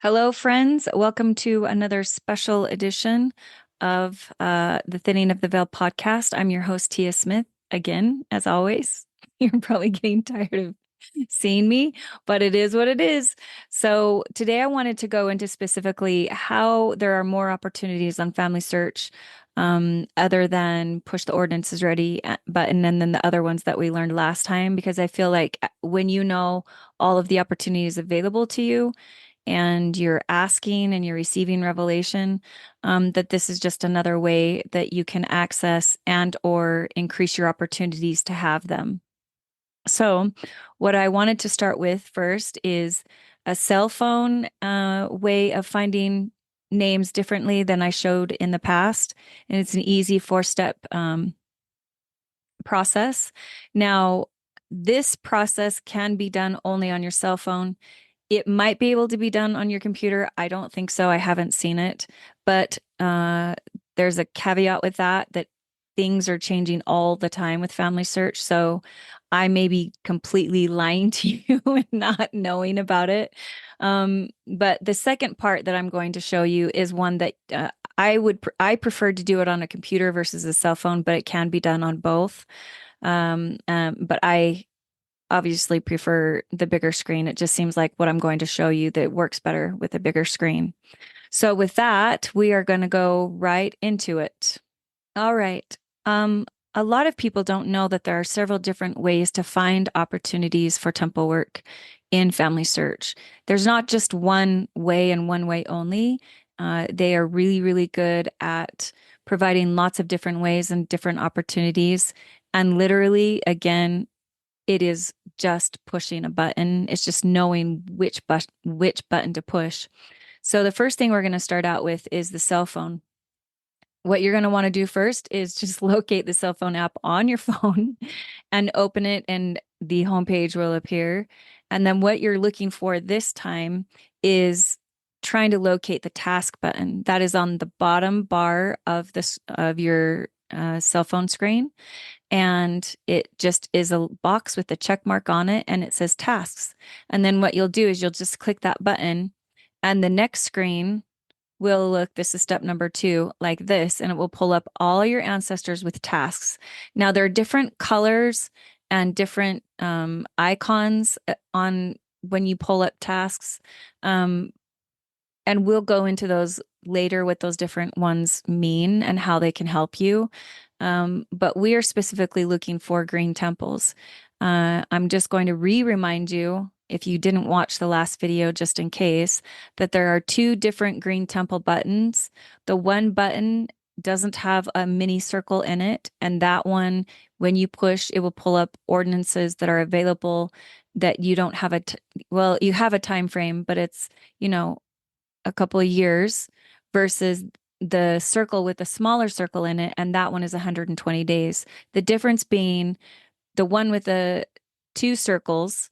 Hello, friends. Welcome to another special edition of the Thinning of the Veil podcast. I'm your host, Tia Smith, again, as always. You're probably getting tired of seeing me, but it is what it is. So today I wanted to go into specifically how there are more opportunities on Family Search other than push the ordinances ready button and then the other ones that we learned last time, because I feel like when you know all of the opportunities available to you, and you're asking and you're receiving revelation, that this is just another way that you can access and or increase your opportunities to have them. So what I wanted to start with first is a cell phone way of finding names differently than I showed in the past. And it's an easy four-step process. Now, this process can be done only on your cell phone. It might be able to be done on your computer. I don't think so. I haven't seen it, but there's a caveat with that things are changing all the time with Family Search. So I may be completely lying to you and not knowing about it. But the second part that I'm going to show you is one that I prefer to do it on a computer versus a cell phone, but it can be done on both. But I obviously prefer the bigger screen. It just seems like what I'm going to show you that works better with a bigger screen. So with that, we are going to go right into it. All right. A lot of people don't know that there are several different ways to find opportunities for temple work in Family Search. There's not just one way and one way only. They are really, really good at providing lots of different ways and different opportunities. And literally, again, it is just pushing a button. It's just knowing which button to push. So the first thing we're going to start out with is the cell phone. What you're going to want to do first is just locate the cell phone app on your phone and open it, and the homepage will appear. And then what you're looking for this time is trying to locate the task button that is on the bottom bar of your cell phone screen. And it just is a box with a check mark on it, and it says tasks. And then what you'll do is you'll just click that button, and the next screen will look, this is step number 2, like this, and it will pull up all your ancestors with tasks. Now, there are different colors and different icons on when you pull up tasks. And we'll go into those later, what those different ones mean and how they can help you. But we are specifically looking for green temples. I'm just going to remind you, if you didn't watch the last video, just in case, that there are 2 different green temple buttons. The one button doesn't have a mini circle in it, and that one, when you push, it will pull up ordinances that are available that you don't have well, you have a time frame, but it's, a couple of years, versus the circle with a smaller circle in it, and that one is 120 days. The difference being the one with the 2 circles,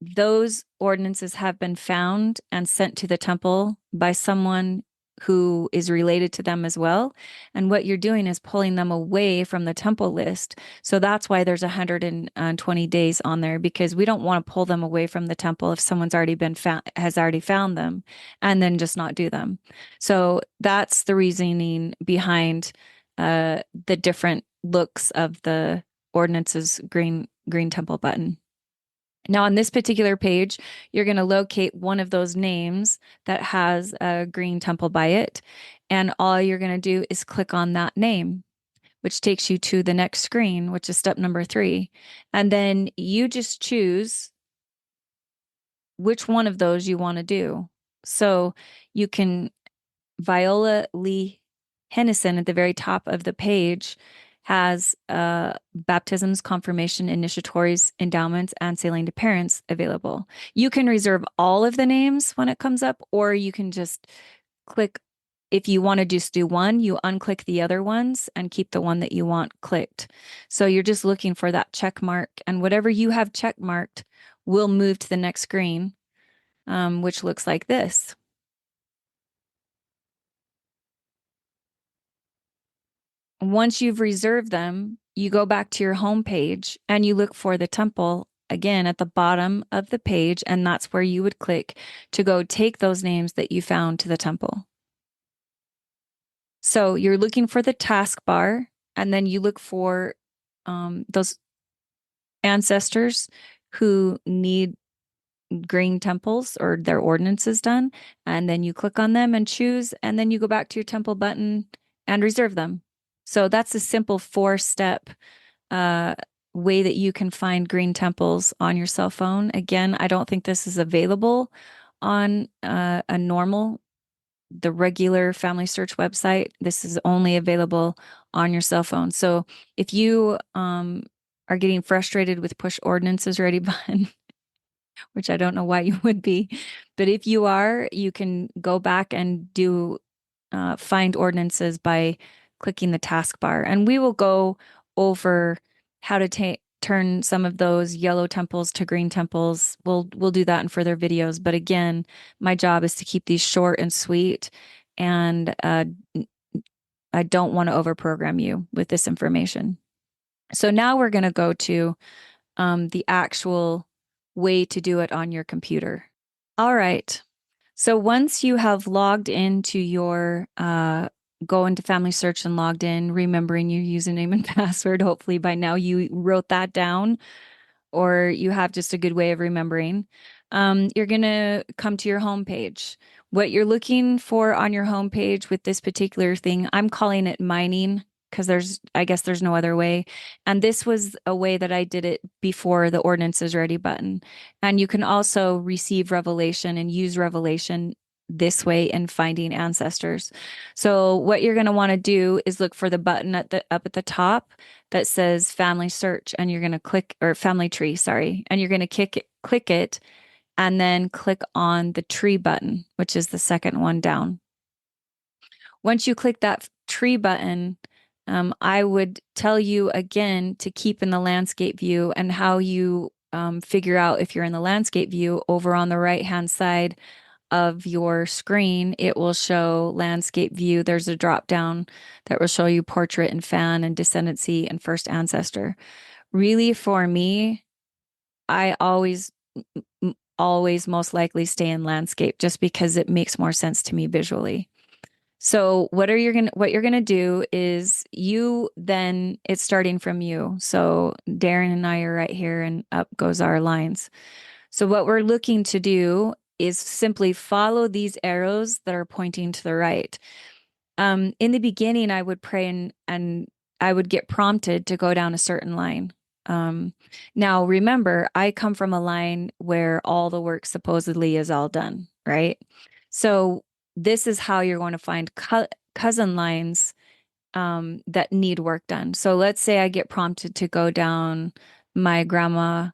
those ordinances have been found and sent to the temple by someone who is related to them as well. And what you're doing is pulling them away from the temple list. So that's why there's 120 days on there, because we don't want to pull them away from the temple if someone's already been found, has already found them, and then just not do them. So that's the reasoning behind the different looks of the ordinance's green temple button. Now, on this particular page, you're going to locate one of those names that has a green temple by it. And all you're going to do is click on that name, which takes you to the next screen, which is step number 3. And then you just choose which one of those you want to do. So you can, Viola Lee Hennison at the very top of the page has baptisms, confirmation, initiatories, endowments, and sailing to parents available. You can reserve all of the names when it comes up, or you can just click. If you want to just do one, you unclick the other ones and keep the one that you want clicked. So you're just looking for that check mark, and whatever you have check marked will move to the next screen, which looks like this. Once you've reserved them, you go back to your home page and you look for the temple again at the bottom of the page, and that's where you would click to go take those names that you found to the temple. So you're looking for the taskbar, and then you look for those ancestors who need green temples or their ordinances done. And then you click on them and choose, and then you go back to your temple button and reserve them. So that's a simple 4-step uh, way that you can find green temples on your cell phone. Again, I don't think this is available on the regular family search website. This is only available on your cell phone. So if you are getting frustrated with push ordinances ready button, which I don't know why you would be, but if you are, you can go back and do find ordinances by clicking the taskbar. And we will go over how to turn some of those yellow temples to green temples. We'll do that in further videos. But again, my job is to keep these short and sweet, and I don't want to overprogram you with this information. So now we're going to go to the actual way to do it on your computer. All right. So once you have logged into your go into Family Search and logged in, remembering your username and password, hopefully by now you wrote that down or you have just a good way of remembering. You're going to come to your home page. What you're looking for on your home page with this particular thing, I'm calling it mining because I guess there's no other way. And this was a way that I did it before the ordinance is ready button. And you can also receive revelation and use revelation this way in finding ancestors. So what you're going to want to do is look for the button up at the top that says family search, and you're going to click, or family tree, sorry, and you're going to click it and then click on the tree button, which is the second one down. Once you click that tree button, I would tell you again to keep in the landscape view, and how you figure out if you're in the landscape view. Over on the right-hand side of your screen, it will show landscape view. There's a drop down that will show you portrait and fan and descendancy and first ancestor. Really, for me, I always most likely stay in landscape just because it makes more sense to me visually. So what you're gonna do is it's starting from you. So Darren and I are right here, and up goes our lines. So what we're looking to do is simply follow these arrows that are pointing to the right. In the beginning, I would pray and I would get prompted to go down a certain line. Um, Now remember, I come from a line where all the work supposedly is all done, right? So this is how you're going to find cousin lines that need work done. So let's say I get prompted to go down my grandma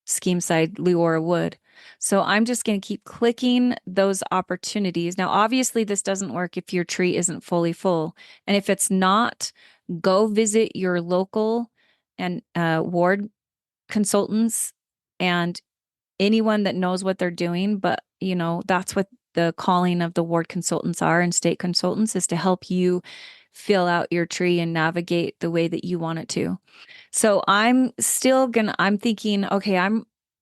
scheme side Leora Wood. So I'm just going to keep clicking those opportunities. Now, obviously, this doesn't work if your tree isn't fully full. And if it's not, go visit your local and ward consultants and anyone that knows what they're doing. But, that's what the calling of the ward consultants are, and state consultants, is to help you fill out your tree and navigate the way that you want it to. So I'm thinking, okay,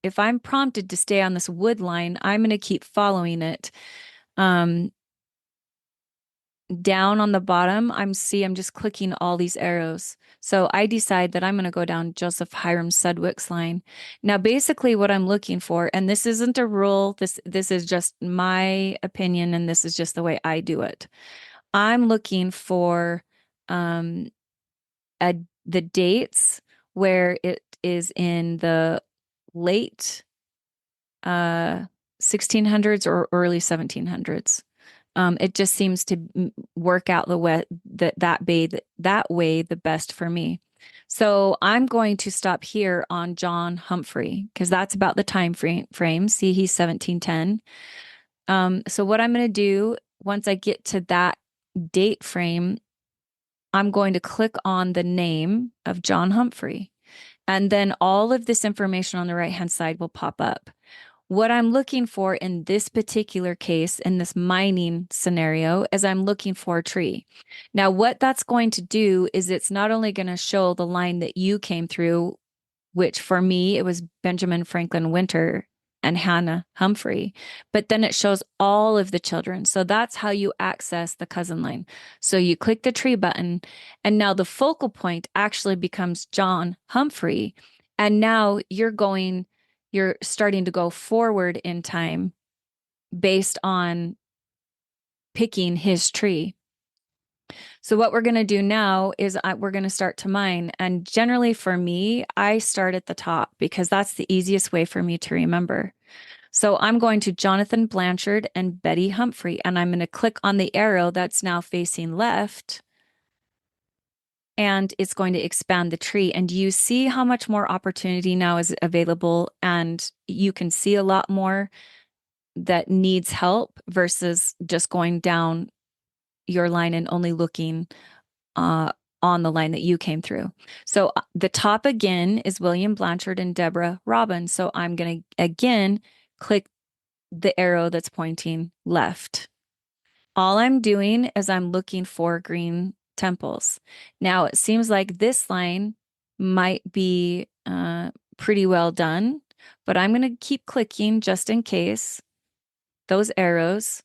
if I'm prompted to stay on this wood line, I'm going to keep following it. Um, Down on the bottom, I'm just clicking all these arrows. So I decide that I'm going to go down Joseph Hiram Sedgwick's line. Now, basically what I'm looking for, and this isn't a rule, this is just my opinion, and this is just the way I do it. I'm looking for um, the dates where it is in the late 1600s or early 1700s. It just seems to work out that way the best for me. So I'm going to stop here on John Humphrey because that's about the time frame. See, he's 1710. So what I'm going to do once I get to that date frame, I'm going to click on the name of John Humphrey. And then all of this information on the right-hand side will pop up. What I'm looking for in this particular case, in this mining scenario, is I'm looking for a tree. Now, what that's going to do is it's not only going to show the line that you came through which for me, it was Benjamin Franklin Winter and Hannah Humphrey. But then it shows all of the children. So that's how you access the cousin line. So you click the tree button, and now the focal point actually becomes John Humphrey. And now you're starting to go forward in time based on picking his tree. So what we're going to do now is we're going to start to mine. And generally for me, I start at the top because that's the easiest way for me to remember. So I'm going to Jonathan Blanchard and Betty Humphrey, and I'm going to click on the arrow that's now facing left, and it's going to expand the tree. And you see how much more opportunity now is available, and you can see a lot more that needs help versus just going down your line and only looking uh, on the line that you came through. So the top again is William Blanchard and Deborah Robbins. So I'm going to again click the arrow that's pointing left. All I'm doing is I'm looking for green temples. Now it seems like this line might be pretty well done, but I'm going to keep clicking just in case those arrows,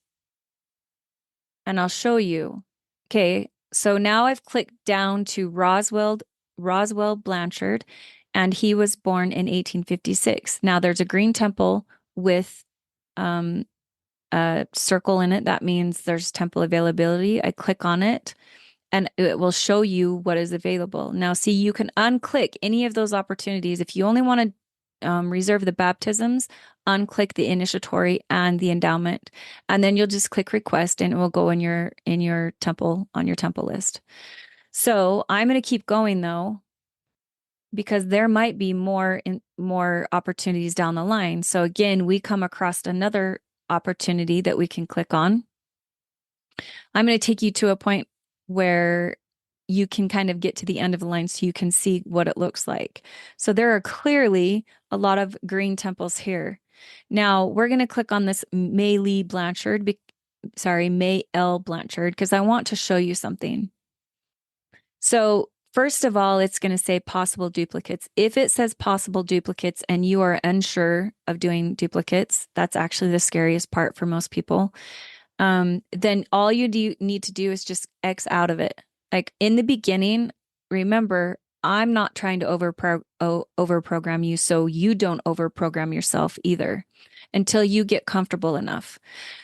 and I'll show you. Okay, so now I've clicked down to Roswell Blanchard, and he was born in 1856. Now there's a green temple with um, a circle in it. That means there's temple availability. I click on it and it will show you what is available. Now, see, you can unclick any of those opportunities. If you only want to reserve the baptisms, unclick the initiatory and the endowment, and then you'll just click request and it will go in your temple on your temple list. So I'm going to keep going though, because there might be more opportunities down the line. So again, we come across another opportunity that we can click on. I'm going to take you to a point where you can kind of get to the end of the line so you can see what it looks like. So there are clearly a lot of green temples here. Now we're going to click on this May L. Blanchard, because I want to show you something. So first of all, it's going to say possible duplicates. If it says possible duplicates and you are unsure of doing duplicates, that's actually the scariest part for most people. Then all you need to do is just X out of it. Like in the beginning, remember, I'm not trying to overprogram you, so you don't overprogram yourself either until you get comfortable enough.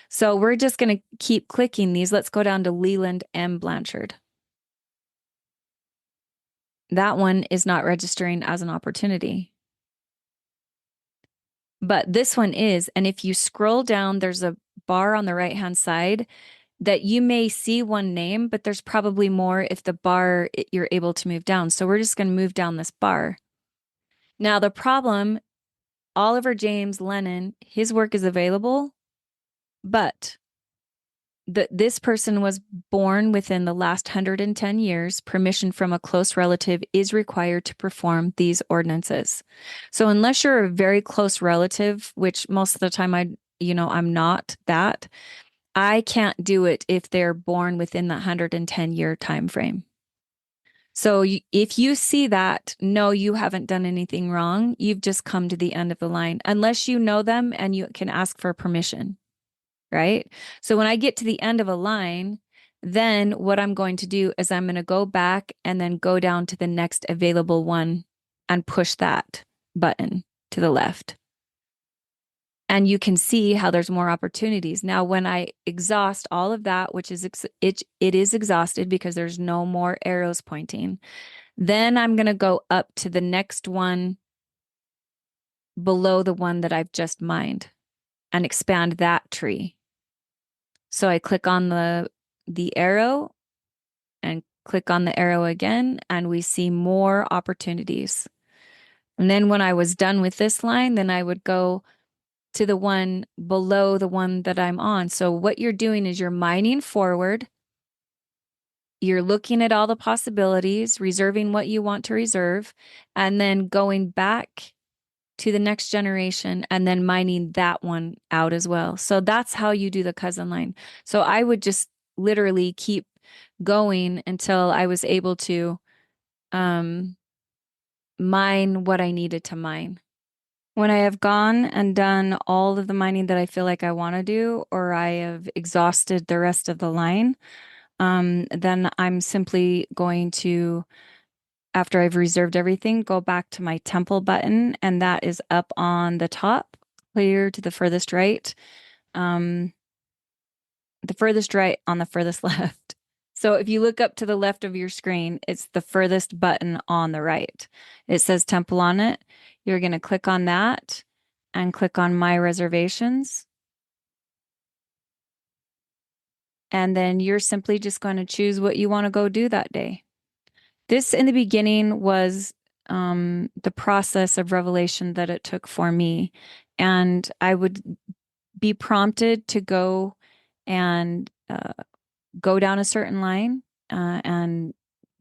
So we're just going to keep clicking these. Let's go down to Leland M. Blanchard. That one is not registering as an opportunity. But this one is. And if you scroll down, there's a bar on the right-hand side that you may see one name, but there's probably more if the bar you're able to move down. So we're just going to move down this bar. Now the problem, Oliver James Lennon, his work is available, but this person was born within the last 110 years. Permission from a close relative is required to perform these ordinances. So unless you're a very close relative, which most of the time I'm not that, I can't do it if they're born within the 110-year time frame. So if you see that, no, you haven't done anything wrong. You've just come to the end of the line, unless you know them and you can ask for permission. Right? So when I get to the end of a line, then what I'm going to do is I'm going to go back and then go down to the next available one and push that button to the left. And you can see how there's more opportunities. Now, when I exhaust all of that, which is it is exhausted because there's no more arrows pointing, then I'm going to go up to the next one below the one that I've just mined and expand that tree. So I click on the arrow and click on the arrow again, and we see more opportunities. And then when I was done with this line, then I would go to the one below the one that I'm on. So what you're doing is you're mining forward. You're looking at all the possibilities, reserving what you want to reserve, and then going back to the next generation and then mining that one out as well. So that's how you do the cousin line. So I would just literally keep going until I was able to mine what I needed to mine. When I have gone and done all of the mining that I feel like I want to do, or I have exhausted the rest of the line, then I'm simply going to, after I've reserved everything, go back to my temple button, and that is up on the top, clear to the furthest right. Um, the furthest right on the furthest left. So if you look up to the left of your screen, it's the furthest button on the right. It says temple on it. You're going to click on that and click on my reservations. And then you're simply just going to choose what you want to go do that day. This in the beginning was the process of revelation that it took for me. And I would be prompted to go and go down a certain line. And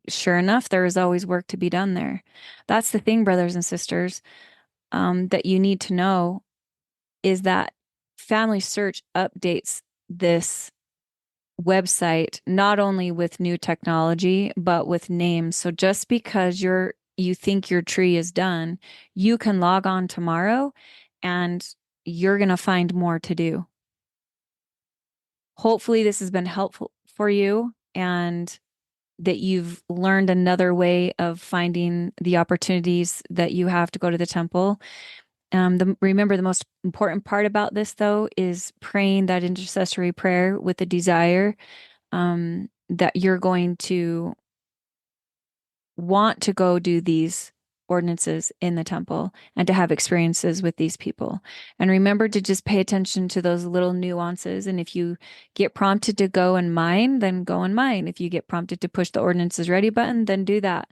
sure enough, there is always work to be done there. That's the thing, brothers and sisters, that you need to know is that Family Search updates this website not only with new technology, but with names. So just because you think your tree is done, you can log on tomorrow and you're going to find more to do. Hopefully, this has been helpful for you and that you've learned another way of finding the opportunities that you have to go to the temple. Remember, the most important part about this, though, is praying that intercessory prayer with the desire that you're going to want to go do these ordinances in the temple and to have experiences with these people. And remember to just pay attention to those little nuances. And if you get prompted to go and mine, then go and mine. If you get prompted to push the ordinances ready button, then do that.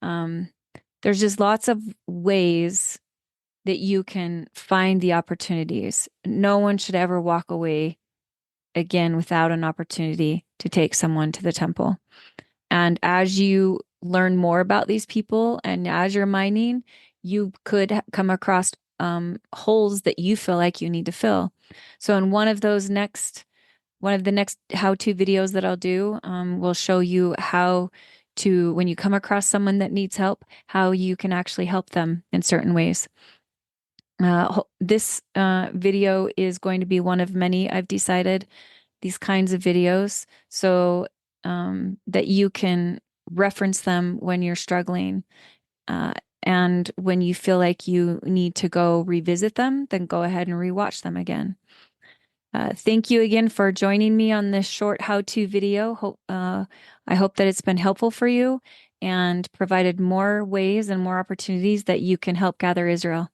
There's just lots of ways that you can find the opportunities. No one should ever walk away again without an opportunity to take someone to the temple. And as you learn more about these people and as you're mining, you could come across holes that you feel like you need to fill. So in one of the next how-to videos that I'll do, will show you how to, when you come across someone that needs help, how you can actually help them in certain ways. This video is going to be one of many I've decided, these kinds of videos, so that you can reference them when you're struggling. And when you feel like you need to go revisit them, then go ahead and rewatch them again. Thank you again for joining me on this short how-to video. I hope that it's been helpful for you and provided more ways and more opportunities that you can help gather Israel.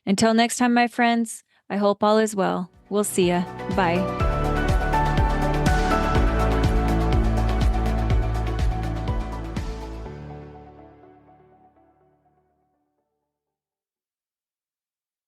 Until next time, my friends, I hope all is well. We'll see ya. Bye.